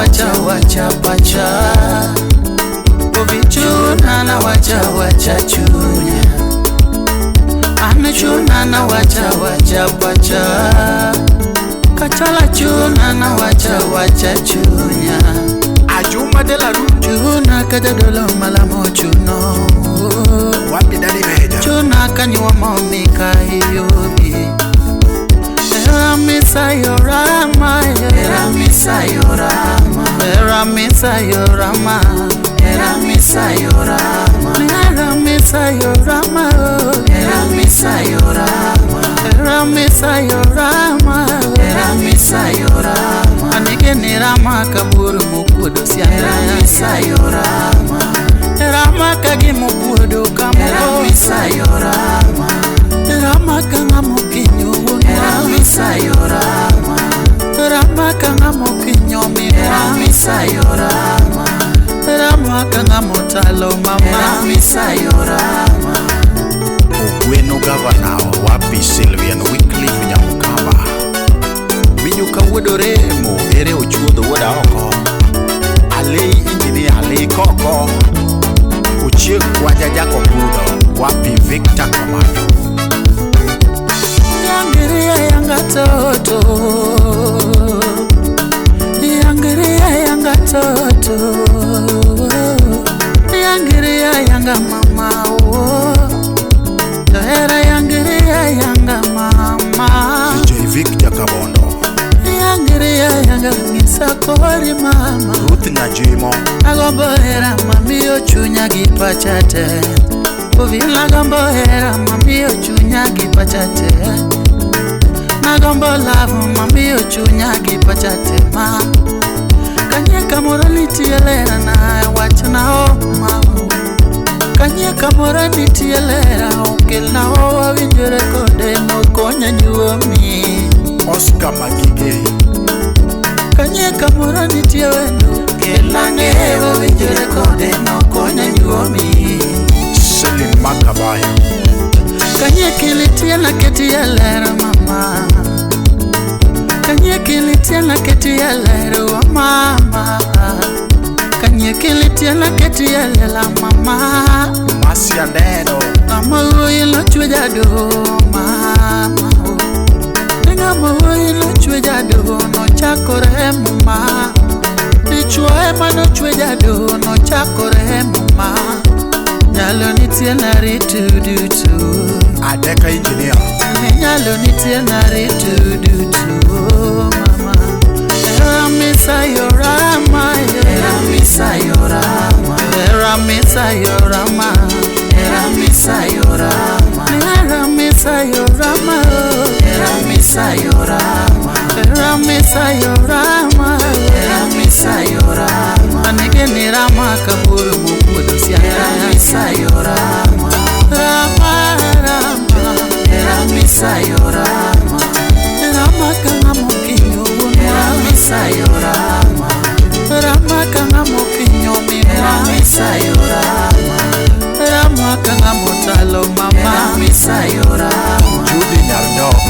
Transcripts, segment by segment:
wacha wacha pacha. Ovy chuna na wacha wacha chunya. Ane chuna na wacha wacha pacha. Kachola chuna na wacha wacha chunya. Ajuma de la rue. Chuna kajadolo malamo chuno. Wapi dani meja. Chuna kanywa mami kahiyobi. Hera Misayo Rama. Hera Misayo Rama. Hera Misayo Rama. Hera Misayo Rama. Hera Misayo Rama. Hera Misayo Rama. Hera Misayo Rama. Hera Misayo Rama. Anike ni Rama kaburu mukudo siya. Hera Misayo Rama. Rama kagi mukudo kamo. Hera Misayo Rama. Rama kanga mukinyo. Hera Misayo Rama. Rama kanga mukinyo mi. Hera Misayo Rama. Rama kanga mutalo mama. Hera Misayo Rama. Ogweno gavana wapi Sylvian Wycliffe Nyamukamba. Winyuka wodore mo ere ochuodho woda oko. Ale injini ale koko. Uchiek waja jako budo wapi Victor Kamado. Yangiria yanga toto. Yangiria yanga toto. Yangiria yanga mama o. Hera yangiria yanga mama. DJ Victor Kabondo. Yangiria yanga misakori mama. Ruth Najimo. Nagombo hera mami ochunya gi pachate. Ovy nagombo hera mami ochunya gi pachate. Nagombo love mami ochunya gi pachate ma. Kanye kamoro nitielera na wachna o ma. Kanye kamoro nitielera okelna o wawinjore kode nokonya nyuomi. Oscar Magige. Kanye kamoro nitie wendo kelna ng'e wawinjore kode nokonya nyuomi. Selim Makabayo. Kanye kilitia na keti ya lera mama. Kanye kilitia na keti ya lera wa mama. Kanye kilitia na keti ya lela mama. Masia Neno. Ama uilo chweja do mama. Ngama uilo chweja do no chakore mama. Dichwa ema no chweja do no chakore mama. Nyalo nitie na ritu dutu. Adeka engineer. Nyalo nitie na ritu dutu mama. Hera Misayo Rama. Hera Misayo Rama. Hera Misayo Rama. Hera Misayo Rama. Hera Misayo Rama. Hera Misayo Rama. Hera Misayo Rama. Hera Misayo Rama. Anike ni Rama kaburu mukudo siya. Hera Misayo Rama. Rama Rama. Hera Misayo Rama. Rama kanga mukinyo. Hera Misayo Rama. Rama kanga mukinyo mi. Hera Misayo Rama. Rama kanga mutalo mama. Hera Misayo Rama. Judy Nyarnyok.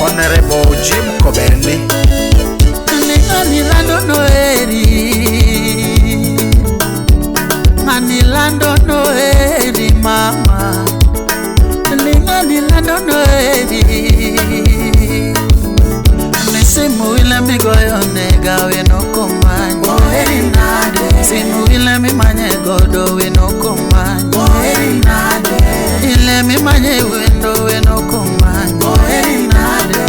Honorable Jim Kobendi. Nilando noeri. Manilando noeri mama. Nilando noeri. Simu ile migoyo nega weno komanya. Oheri nade. Simu ile mi manye godo weno komanya. Oheri nade. Ile mi manye wendo weno komanya. Oheri nade.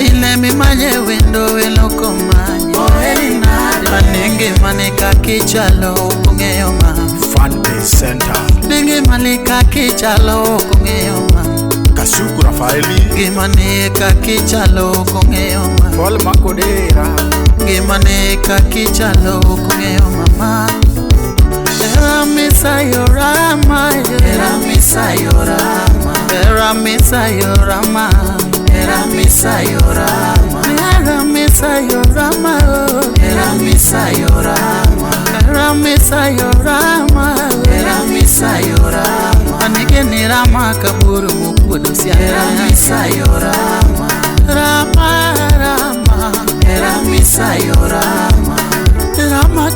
Ile mi manye wendo weno komanya. Oheri nade. Manenge manika kichalo kungeyo ma. Fan Base Center. Nenge manika kichalo kungeyo ma. Kasuku Rafaeli. Gimane kakichalo kungeyo ma. Paul Makodera. Gimane kakichalo kungeyo mama. Hera Misayo Rama. Hera Misayo Rama. Hera Misayo Rama. Hera Misayo Rama. Hera Misayo Rama. Hera Misayo Rama. Hera Misayo Rama. Hera Misayo Rama. Anike ni Rama kaburu mukudo siya. Hera Misayo Rama. Rama Rama. Hera Misayo Rama.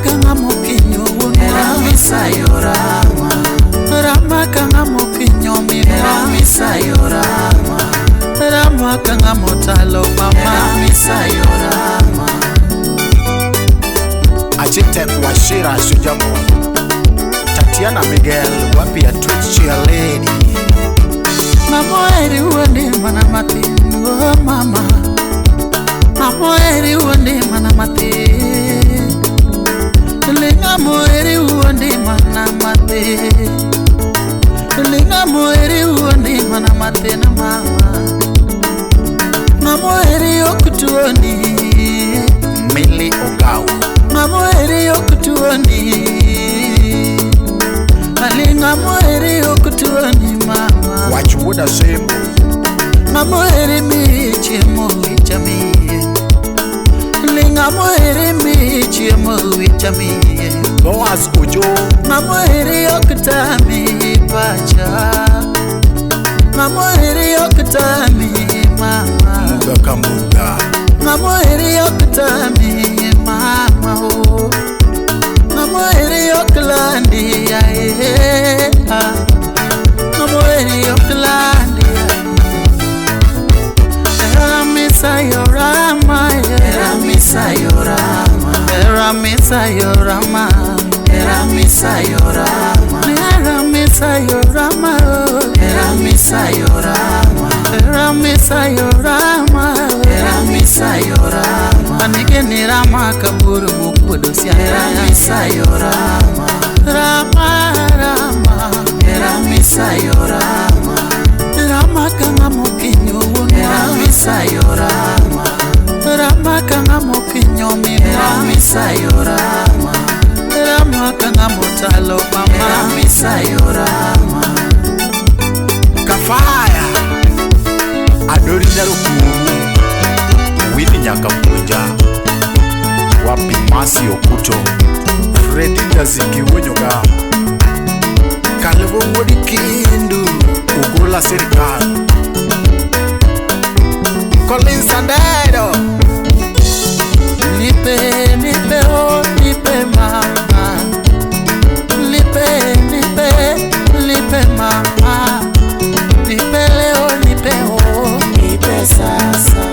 kanga mokinyo Hera Misayo Rama Rama kanga mokinyo Hera Misayo Rama Rama kanga motalo mama Hera Misayo Rama Achitek Washira Shujamo Tatiana Miguel wapi ya Twitch lady Namoeri uende mana matin oh mama Namoeri uende mana matin Linga moeri uende mana matin Linga moeri uende mana matin mama Namoeri okutuoni Mili Ogao Namoeri okutuoni Linga moeri okutuoni mama Wachuoda Sembo Namoeri mi chiemo wichamiye Linga moeri mi chiemo wichamiye Boaz Ojo Namoeri okutami pacha Namoeri okutami mama Muga Kamuga Namoeri okutami mama oh Namoeri okulandi ya Namoeri okulandi Hera Misayo Rama Hera Misayo Rama Hera Misayo Rama Hera Misayo Rama Hera Misayo Rama Hera Misayo Rama Hera Misayo Rama Hera Misayo Rama Anigeni Rama kaburu mukudusia Hera Misayo Rama Rama Rama Hera Misayo Rama Rama kanga mokinyo Hera Misayo Rama Rama kanga mokinyo Hera Misayo Rama Rama kanga motalo mama Hera Misayo Rama Kafaya Adori Nyarukumu Wini Nyakapunja wapi Masi Okuto Fredi Daziki Wenyoga Kalevo Mwodi Kindu Ugola Serikal Colin Sandero Nipe oh nipe mama Nipe mama Nipe leo nipe oh nipe sasa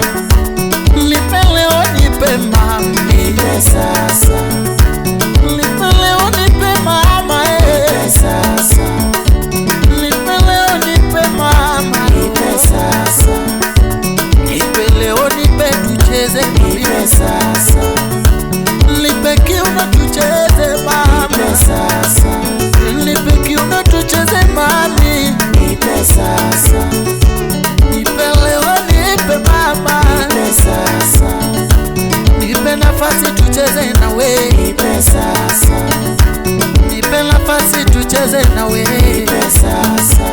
Nipe leo nipe mama nipe sasa Nipe leo nipe mama nipe sasa Nipe leo nipe mama nipe sasa Nipe leo nipe tucheze nipe sasa Nipe kiuno tucheze mama nipe sasa Nipe kiuno tucheze mami nipe sasa Nipe leo nipe mama nipe sasa Nipe nafasi tucheze nawe nipe sasa Nipe nafasi tucheze nawe nipe sasa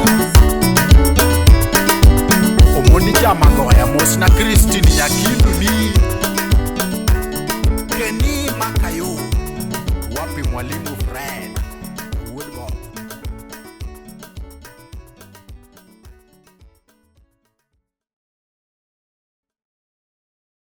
Omoni Jamago ya Mosna Christine Nyakindu ni Keni Makayo wapi Mwalimu Fred